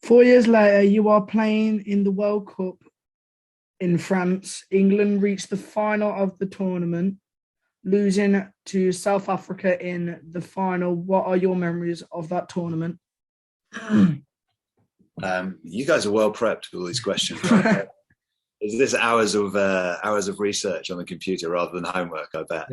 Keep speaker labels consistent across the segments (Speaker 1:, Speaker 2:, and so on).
Speaker 1: 4 years later, you are playing in the World Cup in France. England reached the final of the tournament, losing to South Africa in the final. What are your memories of that tournament?
Speaker 2: You guys are well prepped with all these questions. Right? Is this hours of research on the computer rather than homework? I bet.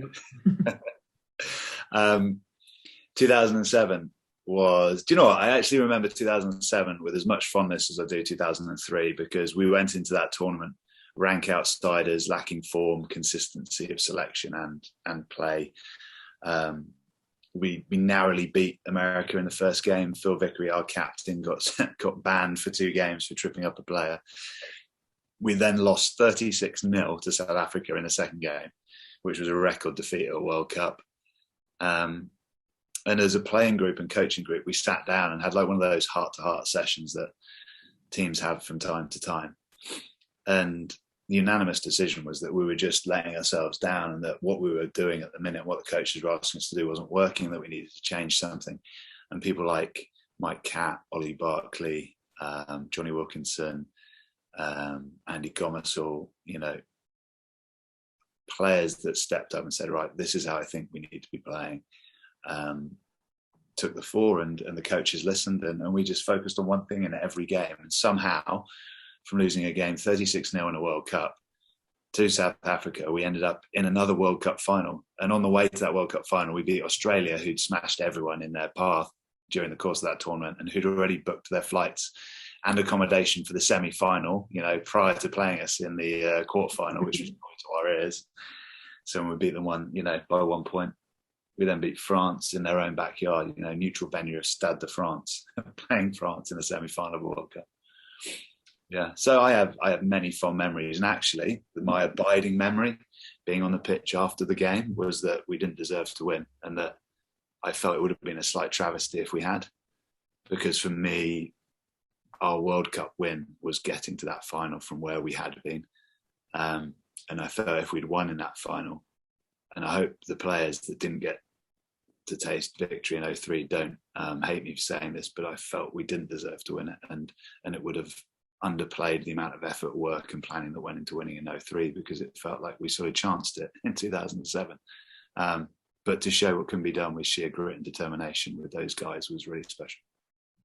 Speaker 2: 2007 was. Do you know what? I actually remember 2007 with as much fondness as I do 2003 because we went into that tournament rank outsiders, lacking form, consistency of selection and play. We narrowly beat America in the first game. Phil Vickery, our captain, got banned for 2 games for tripping up a player. We then lost 36-0 to South Africa in the second game, which was a record defeat at a World Cup. And as a playing group and coaching group, we sat down and had like one of those heart-to-heart sessions that teams have from time to time. And the unanimous decision was that we were just letting ourselves down and that what we were doing at the minute, what the coaches were asking us to do wasn't working, that we needed to change something. And people like Mike Catt, Ollie Barkley, Johnny Wilkinson, Andy Gomersall, players that stepped up and said, right, this is how I think we need to be playing. Took the fore and the coaches listened and we just focused on one thing in every game. And somehow, from losing a game 36-0 in a World Cup to South Africa, we ended up in another World Cup final. And on the way to that World Cup final, we beat Australia, who'd smashed everyone in their path during the course of that tournament and who'd already booked their flights and accommodation for the semi-final, prior to playing us in the quarter-final, which was to our ears. So when we beat them by 1 point. We then beat France in their own backyard, neutral venue of Stade de France, playing France in the semi-final of the World Cup. Yeah, so I have many fond memories, and actually, my abiding memory, being on the pitch after the game, was that we didn't deserve to win, and that I felt it would have been a slight travesty if we had, because for me, our World Cup win was getting to that final from where we had been, and I felt if we'd won in that final, and I hope the players that didn't get to taste victory in 2003 don't hate me for saying this, but I felt we didn't deserve to win it, and it would have underplayed the amount of effort, work and planning that went into winning in 2003 because it felt like we sort of chanced it in 2007. But to show what can be done with sheer grit and determination with those guys was really special.